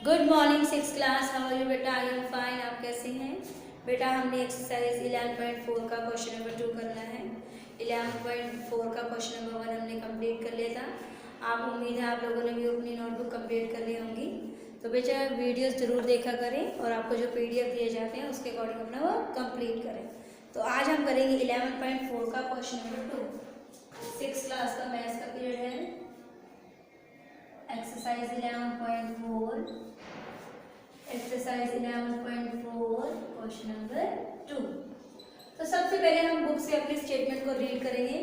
Good morning six class. How are you बेटा? I am fine. आप कैसे हैं बेटा? हमने एक्सरसाइज 11.4 का क्वेश्चन नंबर 2 करना है। 11.4 का क्वेश्चन नंबर 1 हमने कंप्लीट कर लिया था। आप उम्मीद है आप लोगों ने भी अपनी नोटबुक कंप्लीट कर ली होंगी। तो बेटा वीडियोस जरूर देखा करें और आपको जो पीडीएफ दिए जाते हैं उसके अकॉर्डिंग अपना वो कंप्लीट करें। तो आज हम करेंगे 11.4 का क्वेश्चन नंबर 2। सिक्स क्लास का मैथ्स का पीरियड है। Exercise 11.4 exercise 11.4 question number 2। तो सबसे पहले हम बुक से अपने स्टेटमेंट को रीड करेंगे।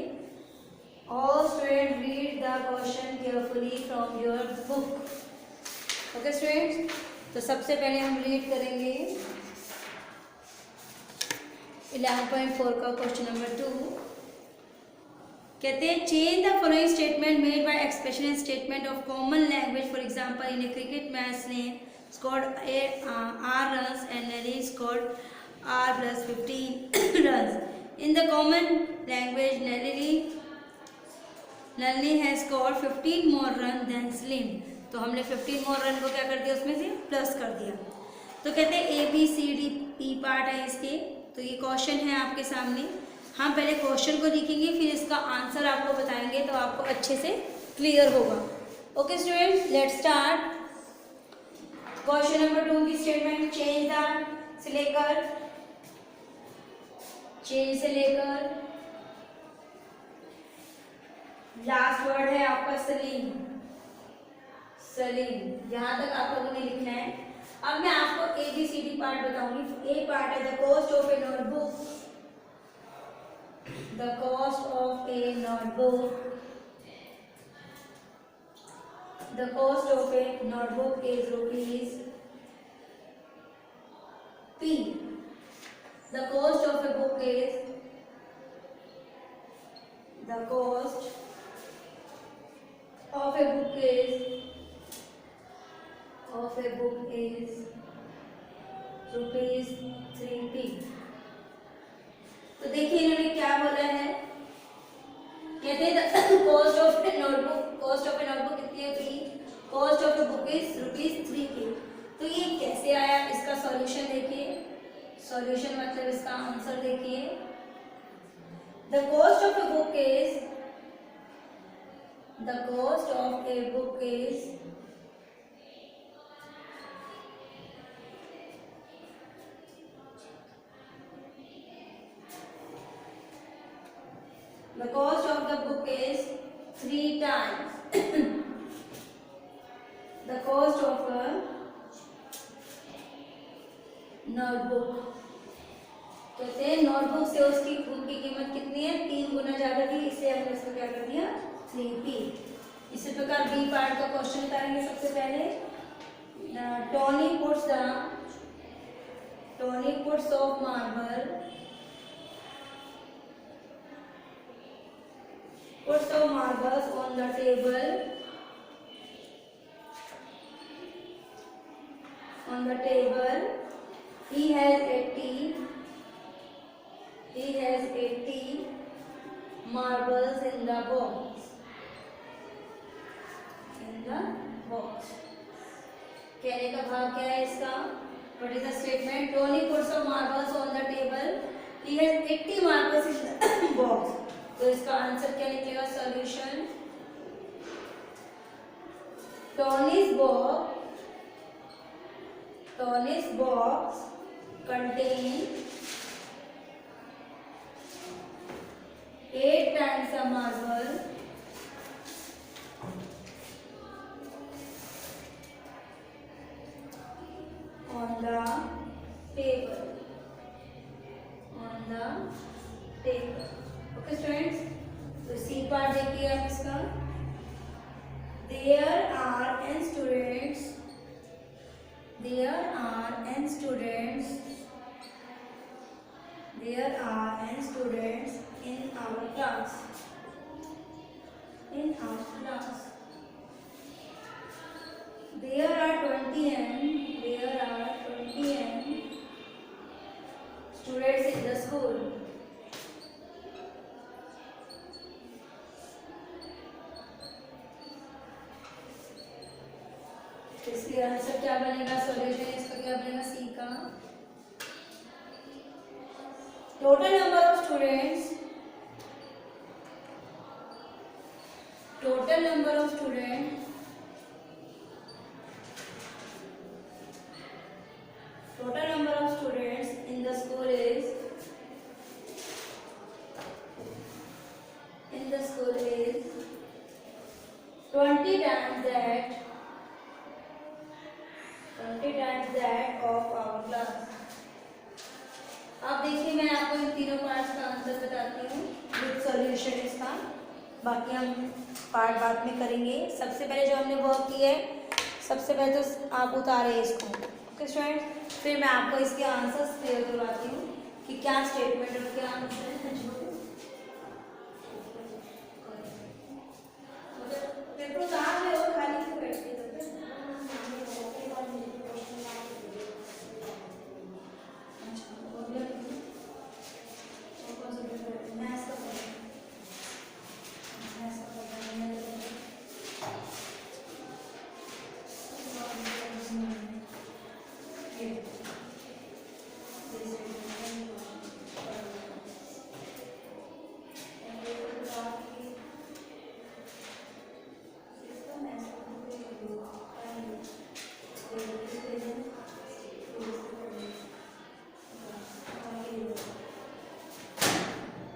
All student read the question carefully from your book. Okay students, तो सबसे पहले हम रीड करेंगे 11.4 का क्वेश्चन नंबर 2। कहते हैं change the following statement made by expression and statement of common language. For example in A cricket match ने scored R runs and Nelly scored R plus 15 runs. In the common language, Nalini has scored 15 more runs than Slim. तो हमने 15 more run को क्या कर दिया, उसमें से plus कर दिया। तो कहते हैं A B C D E part है इसके। तो ये क्वेश्चन है आपके सामने। हम पहले क्वेश्चन को लिखेंगे, फिर इसका आंसर आपको बताएंगे तो आपको अच्छे से क्लियर होगा। Okay students, let's start. Question number 2 की स्टेटमेंट चेंज द से लेकर लास्ट वर्ड है आपका सलीम। यहाँ तक आप लोगों ने लिखना है। अब मैं आपको A B C D part बताऊंगी। ए पार्ट है the cost of a notebook. The cost of a notebook The cost of a notebook is rupees P. The cost of a book is rupees 3P. तो देखिए इन्होंने क्या बोला है। कहते हैं कॉस्ट ऑफ ए नोटबुक कितनी है? P. Cost of a book is rupees 3P। तो ये कैसे आया, इसका सॉल्यूशन देखिए। सॉल्यूशन मतलब इसका आंसर देखिए। The cost of a book is The cost of the book is 3 times the cost of a notebook। कहते हैं नोटबुक से उसकी बुक की कीमत कितनी है? 3 गुना ज्यादा थी, इसलिए हमने इसको क्या कर दिया? 3P। इसी प्रकार बी पार्ट का क्वेश्चन बताएंगे। सबसे पहले Tony puts of marbles on the table. He has 80 marbles in the box. कहने का भाव क्या है इसका? What is the statement? Tony puts some marbles on the table. He has 80 marbles in the box. तो इसका आंसर क्या निकलेगा? Solution Tony's box contains 8 times a marble on the table. Okay students, तो सी पार्ट देखिए आप इसका। There are n students in our class. There are 20 students in the school. इसलिए answer क्या बनेगा, सॉल्यूशन इसका क्या बनेगा, सी का। Total number of students, total number of student, total number of students in the school is 20 times that, 20 times that of our class। अब देखिए मैं आपको इन तीनों पार्ट्स का आंसर बताती हूँ विद सॉल्यूशन इसका, बाकी हम पार्ट बाद में करेंगे। सबसे पहले जो हमने वर्क किया है, सबसे पहले तो आप उतारे इसको, ओके स्टूडेंट्स, फिर मैं आपको इसके आंसर्स क्लियर करवाती हूँ कि क्या स्टेटमेंट और क्या आंसर है। पेपर उतार ले और खाली से बैठ के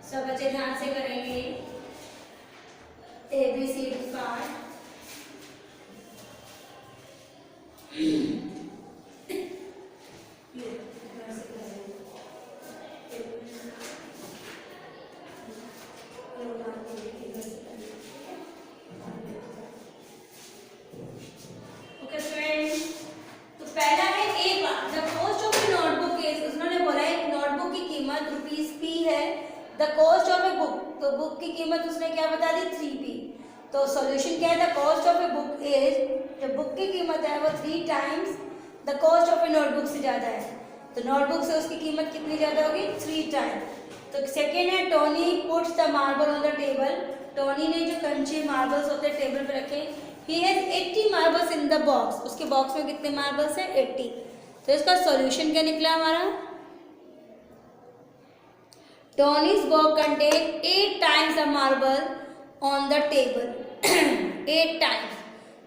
सब बच्चे ध्यान से करेंगे ABCD पार्ट। ओके स्टूडेंट्स, तो पहला है एक बार the cost of a notebook is, उन्होंने बोला एक नोटबुक की कीमत ₹P है, the cost of a book, तो बुक की कीमत उसने क्या बता दी, 3P। तो सॉल्यूशन क्या है, the cost of a book is, जो बुक की कीमत है वो 3 times the cost of a notebook से ज़्यादा है, तो नोटबुक से उसकी कीमत कितनी ज़्यादा होगी, 3 टाइम्स। तो सेकेंड है Tony puts the marble on the table, Tony ने जो कंचे मार्बल्स होते हैं टेबल पे रखे, he has 80 marbles in the box, उसके बॉक्स में कितने मार्बल्स हैं, 80। तो इसका सॉल्यूशन क्या निकला हमारा, Tony's box contain 8 times the marble on the table, 8 times.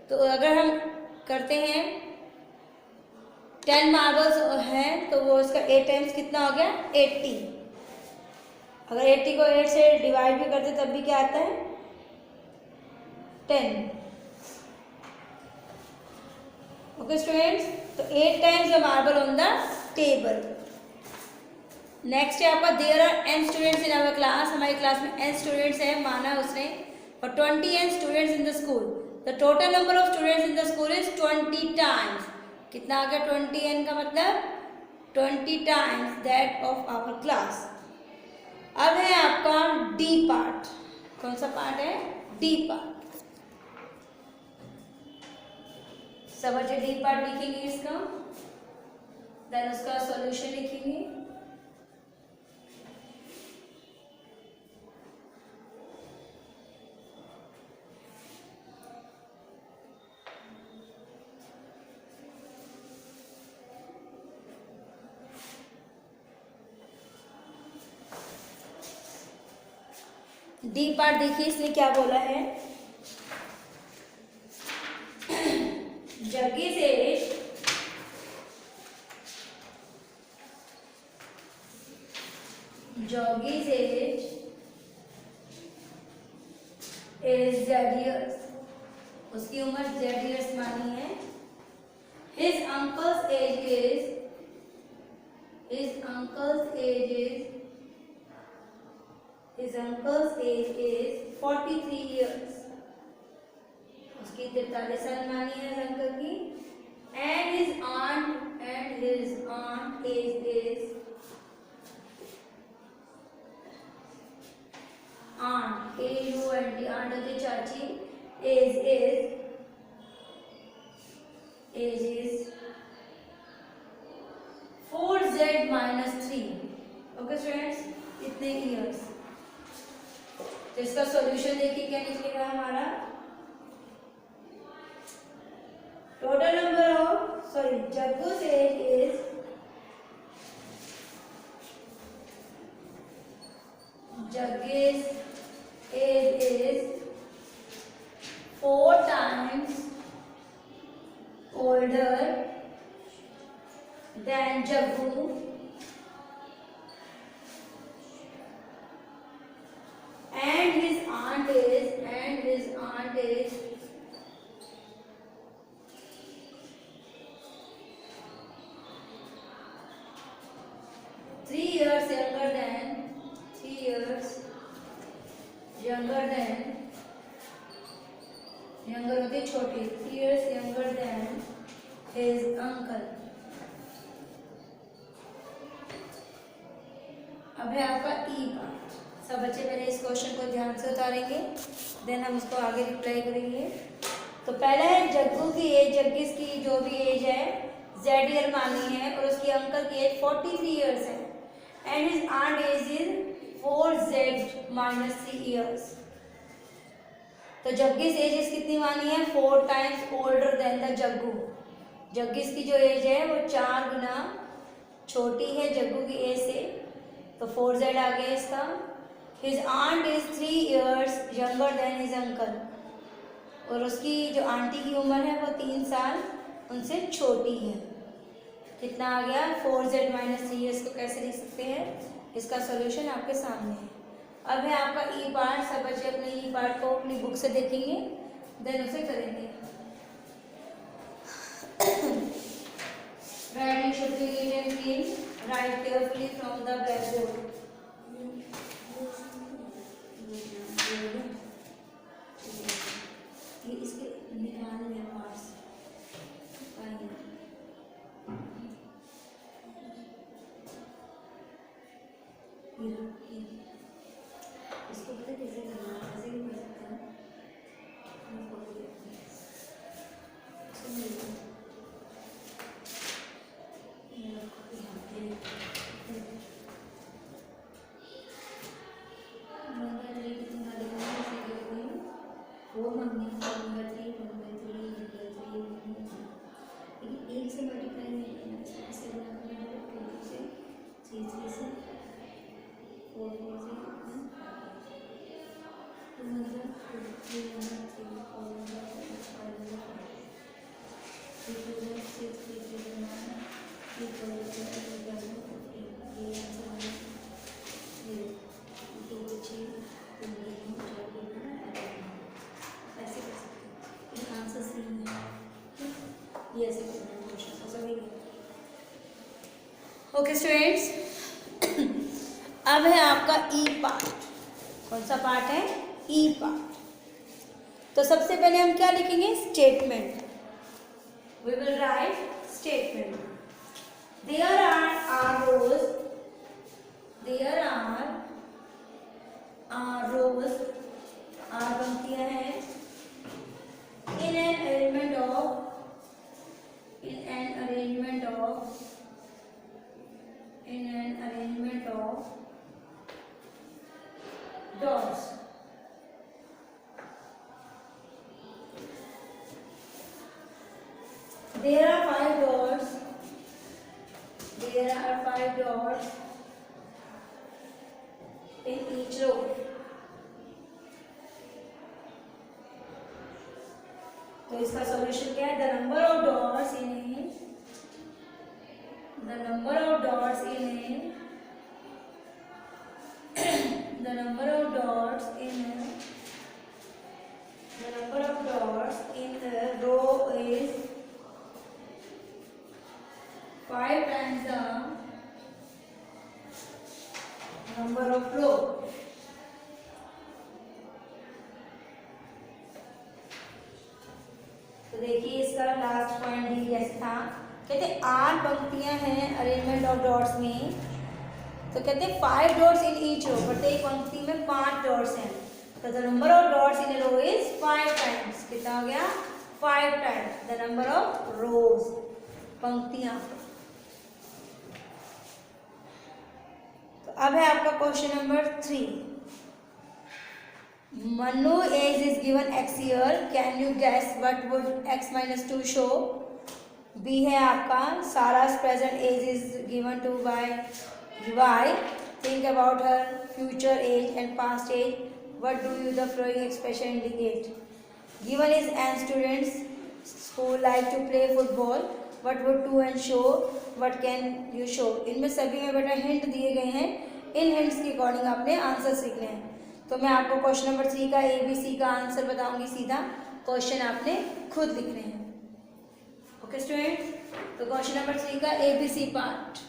तो अगर हम करते हैं 10 मार्बल्स हैं तो वो इसका 8 टाइम्स कितना हो गया, 80। अगर 80 को 8 से डिवाइड भी करते तब भी क्या आता है, 10। ओके स्टूडेंट्स, तो 8 times the marble on the table. Next है आपका there are n students in our class, हमारी क्लास में n स्टूडेंट्स हैं माना उसने, और 20 n students in the school, the total number of students in the school is 20 times, कितना आ गया 20n का मतलब 20 times that of our class. अब है आपका डी पार्ट, कौन सा पार्ट है, डी पार्ट। सब बच्चे डी पार्ट लिखेंगे इसका, देन उसका सॉल्यूशन लिखेंगे। डी पार्ट देखिए इसने क्या बोला है, जग्गी से जॉगी से is Z years, उसकी उम्र Z years मानी है। His uncle's age is 43 years, उसकी 43 साल मानी है अंकल की। And his aunt age is aunt aunt होती चाची, age is 4Z - 3। Okay students, इतने ईयर्स। तो इसका सॉल्यूशन देखिए क्या निकलेगा हमारा, total number sorry, Jaggu's age is 4 times older than Jaggu, and his aunt is 3 years younger than younger होती छोटी, 3 years younger than his uncle. अब है आपका ई पार्ट. सब बच्चे पहले इस क्वेश्चन को ध्यान से उतारेंगे, देन हम इसको आगे रिप्लाई करेंगे. तो पहला है जग्गू की एज, जग्गीस की जो भी एज है जेड ईयर मानी है और उसकी अंकल की एज 43 ईयर्स है and his aunt age is 4z minus 3 years. तो जग्गीस एज कितनी मानी है? 4 times older than the Jaggu. Jaggi's की जो एज है वो 4 गुना छोटी है जग्गू की एज से, तो 4z आ गया इसका. His aunt is 3 years younger than his uncle, और उसकी जो आंटी की उम्र है वो 3 साल उनसे छोटी है. कितना आ गया? 4z माइनस 3 ईयर्स को कैसे लिख सकते हैं? इसका सॉल्यूशन आपके सामने है. अब है आपका ई पार्ट. सब बच्चे अपने ई पार्ट को अपनी बुक से देखेंगे, देन उसे करेंगे. Writing should be neat and clean. Write carefully from the blackboard. ये इसके निकालने हैं पार्ट्स. इसको पता कैसे करना है? ऐसे भी कर सकते हैं. वो मम्मी नंबर 3 लेकिन एक से मल्टीप्लाई नहीं करना, ऐसे बना करना है. 2 से 3 से 4 से 2 मतलब 3 नंबर 3 4 नंबर 5 नंबर 3 2 6 3 3 9 3 4 ये आंसर है. ये 2 6 ऐसे कर सकते हैं. आंसर सेम है. ये ऐसे करना है क्वेश्चन सभी. ओके स्टूडेंट्स, अब है आपका ई पार्ट. कौन सा पार्ट है? E part. तो सबसे पहले हम क्या लिखेंगे? Statement. We will write statement. There are rows, there are rows, are पंक्तियां हैं. in an arrangement of dots. There are 5 dots. There are 5 dots in each row. तो इसका सॉल्यूशन क्या है? The number of dots in the number of dots in the row is 5 times the number of row. तो देखिए इसका last point ही कैसे था. कहते 8 पंक्तियां हैं अरेंजमेंट ऑफ डॉट्स में, तो कहते 5 डॉट्स इन ईच रो. प्रत्येक पंक्ति में 5 डॉट्स हैं. तो the number of dots in row is 5 times. कितना हो गया? 5 times the number of rows, पंक्तियां. तो अब है आपका question number 3. Manu age is given x year. Can you guess what would x minus 2 show? B है आपका Sara's present age is given to by y, think about her future age and past age, what do you the following expression indicate. Given is an students who like to play football, what would do and show, what can you show. इनमें सभी में बेटा hint दिए गए हैं, इन hints के according आपने आंसर सीखने हैं। तो मैं आपको क्वेश्चन नंबर 3 का ABC का आंसर बताऊंगी सीधा, क्वेश्चन आपने खुद लिखने हैं। ओके स्टूडेंट, तो क्वेश्चन नंबर 3 का ABC पार्ट,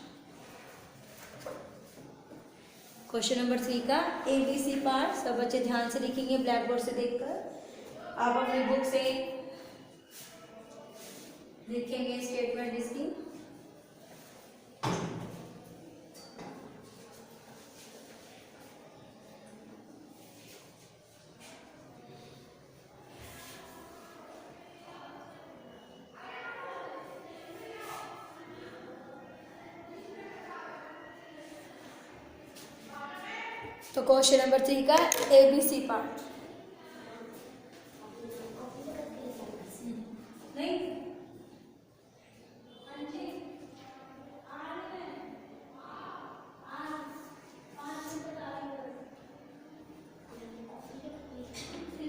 क्वेश्चन नंबर 3 का ABC पार्ट सब बच्चे ध्यान से लिखेंगे ब्लैक बोर्ड से देखकर। आप अपनी बुक से लिखेंगे स्टेटमेंट इसकी। तो क्वेश्चन नंबर 3 का ABC पार्ट नहीं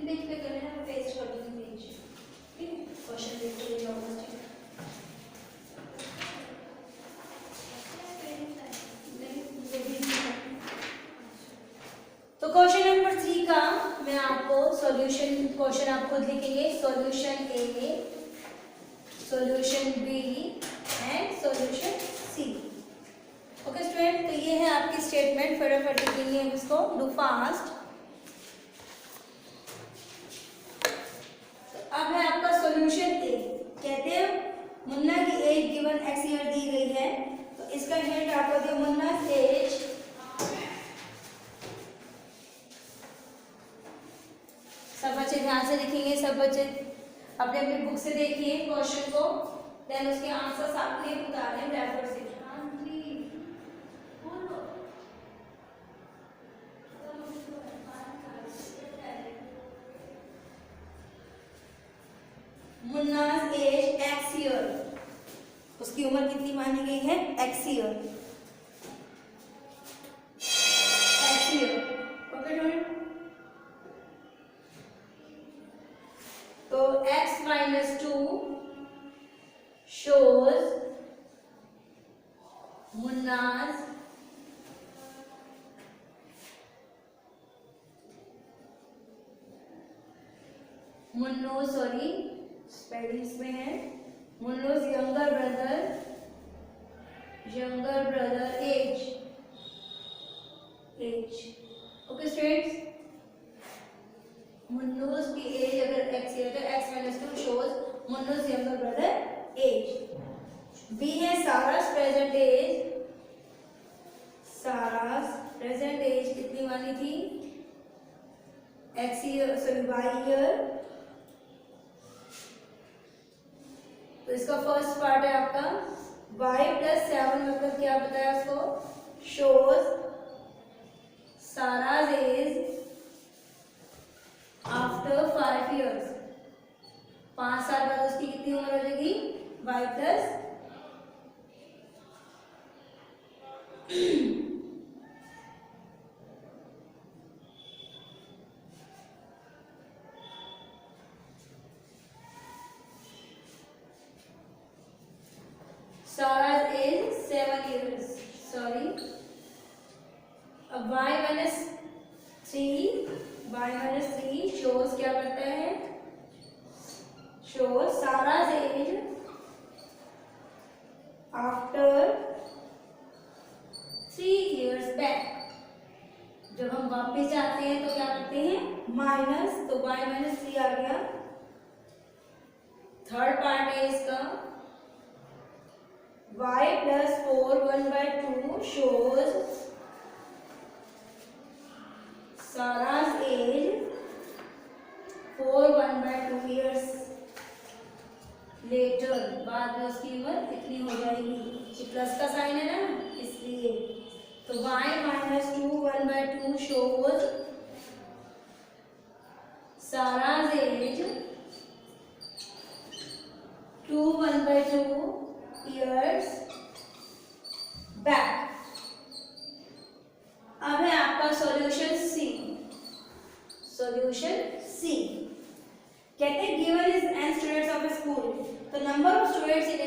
पेज पे कर लेना, पेस्ट कर दूंगी पेज, ठीक है। क्वेश्चन देखते हैं ऑलमोस्ट तो क्वेश्चन नंबर 3 का मैं आपको सॉल्यूशन, क्वेश्चन आप खुद लिखेंगे, solution A, solution B and solution C. Okay student, तो ये है आपकी स्टेटमेंट, फटाफट लिखेंगे इसको, डू फास्ट। अब है आपका सॉल्यूशन ए, कहते हैं मुन्ना की एज गिवन एक्स ईयर दी गई है, तो इसका हिंट आपको दिया मुन्ना एज, सब बच्चे ध्यान से लिखेंगे, सब बच्चे अपने अपने बुक से देखिए क्वेश्चन को, देन उसके आंसर आपने उतारे ब्लैक बोर्ड से। मुन्ना's एज एक्स ईयर, उसकी उम्र कितनी मानी गई है, x year, x year. Okay student, तो x minus 2 shows Munna's spellings में है, Munno's younger brother age। Okay students, Munno's की एज अगर x है तो x minus 2 shows मुन्नो's younger brother age। B है सारा's present age, सारा's present age कितनी मानी थी, x year sorry y year. तो इसका फर्स्ट पार्ट है आपका y plus 7, मतलब क्या बताया उसको, shows सारा's age आफ्टर 5 years, 5 साल बाद उसकी कितनी उम्र हो जाएगी, y plus Sarah's age 7 years, sorry, अब y minus 3 shows क्या करता है, shows Sarah's age after 3 years back। जब हम वापस जाते हैं तो क्या करते हैं, माइनस, तो y minus 3 आ गया। थर्ड पार्ट है इसका y plus 4 1/2 shows Sarah's age 4 1/2 years later, बाद में उसकी उम्र कितनी हो जाएगी, ये प्लस का साइन है ना इसलिए, तो y minus 2 1/2 shows Sarah's age 2 1/2 1/2 years back। अब है आपका सॉल्यूशन सी। सॉल्यूशन सी कहते हैं given is n students of a school, तो number of students in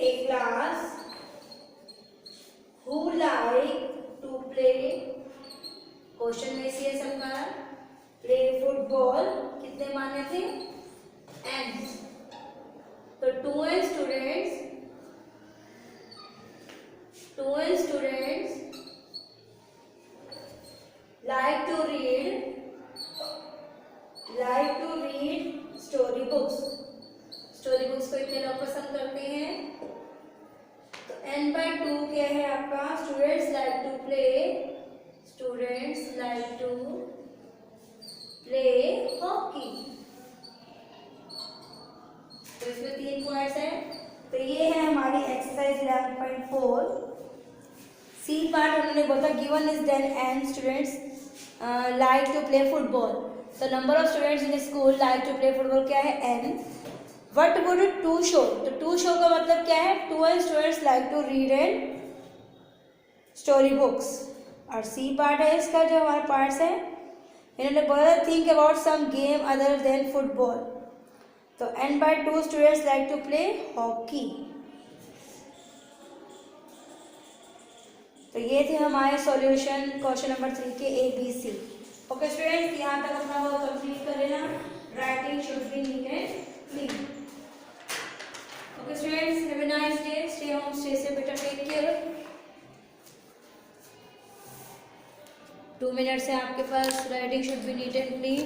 a class who like to play, question में से सबका प्ले फुटबॉल कितने माने थे n, तो 2n students like to read story books. Story books को इतने लोग पसंद करते हैं, तो n/2 क्या है आपका students like to play hockey. तो इसमें 3 पॉइंट्स हैं। तो ये है हमारी एक्सरसाइज 11.4। सी पार्ट उन्होंने बोला given is then n students like to play football, तो number of students in school like to play football क्या है n। What would two show, तो टू शो का मतलब क्या है 2n students like to read and story books. और C part है इसका जो हमारे पार्ट्स है, इन्होंने बोला think about some game other than football, तो n/2 students like to play hockey. तो ये थे हमारे सॉल्यूशन क्वेश्चन नंबर 3 के ABC। ओके स्टूडेंट्स, यहाँ तक अपना वर्क कंप्लीट कर लेना। Writing should be neat and clean. Okay students, have a nice day, stay home, stay safe, बेटा टेक केयर। 2 मिनट्स है आपके पास। Writing should be neat and clean.